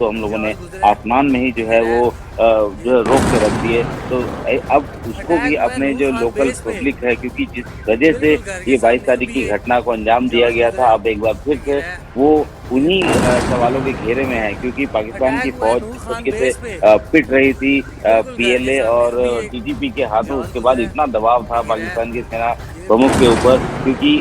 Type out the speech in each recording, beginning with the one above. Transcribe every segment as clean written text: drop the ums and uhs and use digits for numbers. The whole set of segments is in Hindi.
तो हम लोगों ने आसमान में ही जो है वो जो है रोक के रख दिए। तो अब उसको भी अपने जो लोकल पब्लिक है, क्योंकि जिस वजह से ये 22 तारीख की घटना को अंजाम दिया गया था, अब एक बार फिर से वो उन्हीं सवालों के घेरे में है, क्योंकि पाकिस्तान की फ़ौज जिस तरीके से पिट रही थी पीएलए और टीटीपी के हाथों, उसके बाद इतना दबाव था पाकिस्तान की सेना प्रमुख के ऊपर, क्योंकि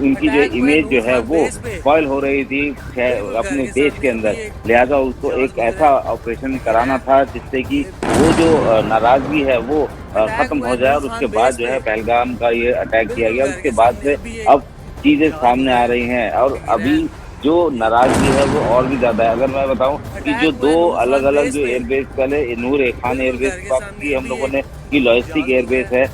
उनकी जो इमेज जो है वो स्पॉइल हो रही थी अपने देश के अंदर। लिहाजा उसको एक ऐसा ऑपरेशन कराना था जिससे कि वो जो नाराज़गी है वो ख़त्म हो जाए, और उसके बाद जो है पहलगाम का ये अटैक किया गया। उसके बाद से अब चीज़ें सामने आ रही हैं, और अभी जो नाराज़गी है वो और भी ज़्यादा है। अगर मैं बताऊँ कि जो 2 अलग-अलग जो एयरबेस, पहले नूर ए खान एयरबेस की बात की हम लोगों ने, कि लॉजिस्टिक एयरबेस है,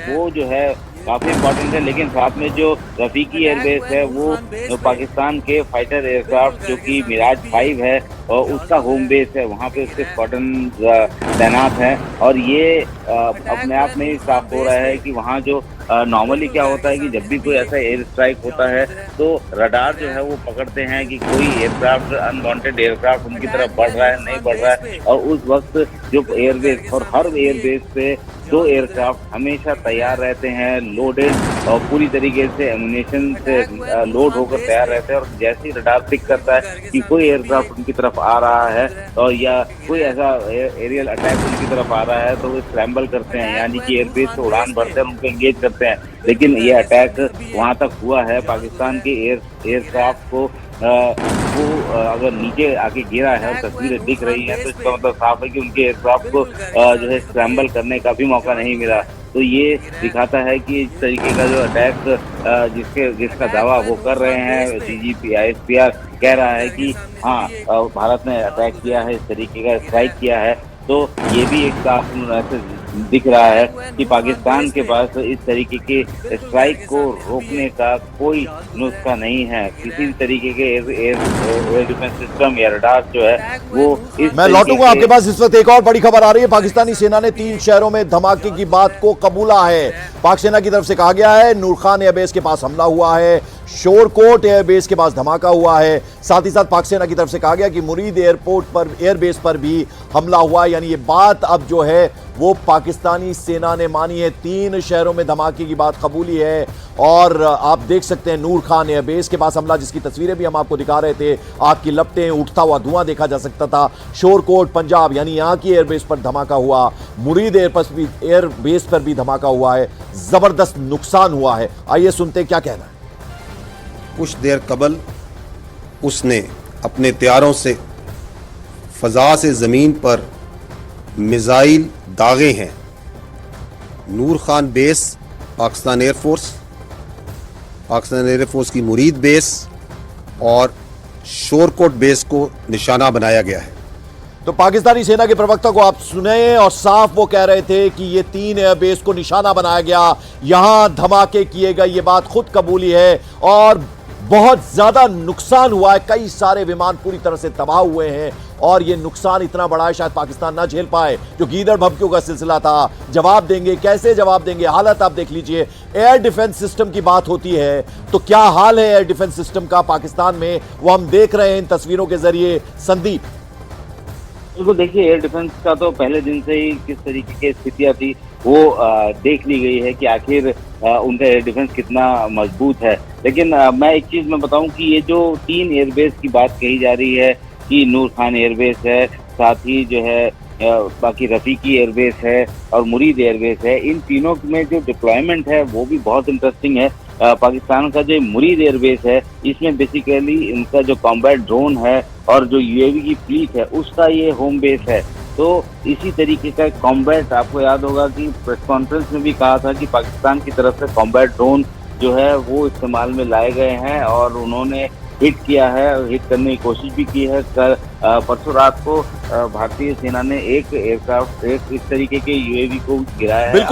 वो जो है काफ़ी इम्पोर्टेंट है, लेकिन साथ में जो रफ़ीकी एयरबेस है वो पाकिस्तान के फाइटर एयरक्राफ्ट जो कि मिराज 5 है और उसका होम बेस है, वहाँ पे उसके स्क्वाड्रन तैनात हैं। और ये अपने आप में ही साफ हो रहा है कि वहाँ जो नॉर्मली क्या होता है कि जब भी कोई ऐसा एयर स्ट्राइक होता है तो रडार जो है वो पकड़ते हैं कि कोई एयरक्राफ्ट, अनवांटेड एयरक्राफ्ट उनकी तरफ बढ़ रहा है, नहीं बढ़ रहा है, और उस वक्त जो एयरबेस, और हर एयरबेस पे 2 एयरक्राफ्ट हमेशा तैयार रहते हैं, लोडेड और पूरी तरीके से एमुनेशन से लोड होकर तैयार रहते हैं। और जैसे ही रडार पिक करता है कि कोई एयरक्राफ्ट उनकी तरफ आ रहा है और या कोई ऐसा एरियल अटैक उनकी तरफ आ रहा है, तो वो स्क्रैम्बल करते हैं, यानी कि एयरबेस से उड़ान भरते हैं, उनको एंगेज करते हैं। लेकिन ये अटैक वहाँ तक हुआ है, पाकिस्तान के एयरक्राफ्ट को वो अगर नीचे आके गिरा है और तस्वीरें दिख रही हैं, तो इसका मतलब साफ है कि उनके एयरक्राफ्ट को जो है स्क्रैम्बल करने का भी मौका नहीं मिला। तो ये दिखाता है कि इस तरीके का जो अटैक जिसका दावा वो कर रहे हैं, डीजीपी आईएसपीआर कह रहा है कि हाँ भारत ने अटैक किया है, इस तरीके का स्ट्राइक किया है, तो ये भी एक साफ मैसेज दिख रहा है कि पाकिस्तान के पास इस तरीके के स्ट्राइक को रोकने का कोई नुस्खा नहीं है। किसी भी तरीके के एयर डिफेंस सिस्टम या रडार जो है वो इस मैं लौटूंगा आपके पास। इस वक्त एक और बड़ी खबर आ रही है। पाकिस्तानी सेना ने 3 शहरों में धमाके की बात को कबूला है। पाक सेना की तरफ से कहा गया है नूर खान एयरबेस के पास हमला हुआ है, शोरकोट एयरबेस के पास धमाका हुआ है। साथ ही साथ पाक सेना की तरफ से कहा गया कि मुरीद एयरबेस पर भी हमला हुआ है। यानी ये बात अब जो है वो पाकिस्तानी सेना ने मानी है। 3 शहरों में धमाके की बात कबूली है। और आप देख सकते हैं नूर खान एयरबेस के पास हमला, जिसकी तस्वीरें भी हम आपको दिखा रहे थे। आग की लपटें, उठता हुआ धुआं देखा जा सकता था। शोरकोट पंजाब यानी यहां की एयरबेस पर धमाका हुआ। मुरीद एयरबेस पर भी धमाका हुआ है। जबरदस्त नुकसान हुआ है। आइए सुनते हैं क्या कहना है। कुछ देर कबल उसने अपने तैयारों से फजा से ज़मीन पर मिसाइल दागे हैं। नूर खान बेस पाकिस्तान एयरफोर्स की मुरीद बेस और शोरकोट बेस को निशाना बनाया गया है। तो पाकिस्तानी सेना के प्रवक्ता को आप सुने, और साफ वो कह रहे थे कि ये 3 एयरबेस को निशाना बनाया गया, यहां धमाके किए गए, ये बात खुद कबूली है। और बहुत ज्यादा नुकसान हुआ है, कई सारे विमान पूरी तरह से तबाह हुए हैं। और ये नुकसान इतना बड़ा है शायद पाकिस्तान ना झेल पाए। जो गीदड़ भभकियों का सिलसिला था, जवाब देंगे, कैसे जवाब देंगे, हालत आप देख लीजिए। एयर डिफेंस सिस्टम की बात होती है तो क्या हाल है एयर डिफेंस सिस्टम का पाकिस्तान में, वो हम देख रहे हैं इन तस्वीरों के जरिए। संदीप, बिल्कुल, देखिए एयर डिफेंस का तो पहले दिन से ही किस तरीके की स्थितियां थी वो देख ली गई है कि आखिर उनका एयर डिफेंस कितना मजबूत है। लेकिन मैं एक चीज़ मैं बताऊं कि ये जो 3 एयरबेस की बात कही जा रही है कि नूर खान एयरबेस है, साथ ही जो है बाकी रफ़ीकी एयरबेस है और मुरीद एयरबेस है, इन तीनों में जो डिप्लॉयमेंट है वो भी बहुत इंटरेस्टिंग है। पाकिस्तान का जो मुरीद एयरबेस है इसमें बेसिकली इनका जो कॉम्बैट ड्रोन है और जो यूएवी की फ्लीट है उसका ये होम बेस है। तो इसी तरीके का कॉम्बैट, आपको याद होगा कि प्रेस कॉन्फ्रेंस में भी कहा था कि पाकिस्तान की तरफ से कॉम्बैट ड्रोन जो है वो इस्तेमाल में लाए गए हैं और उन्होंने हिट किया है, हिट करने की कोशिश भी की है। परसों रात को भारतीय सेना ने एक एयरक्राफ्ट, एक इस तरीके के यूएवी को गिराया है।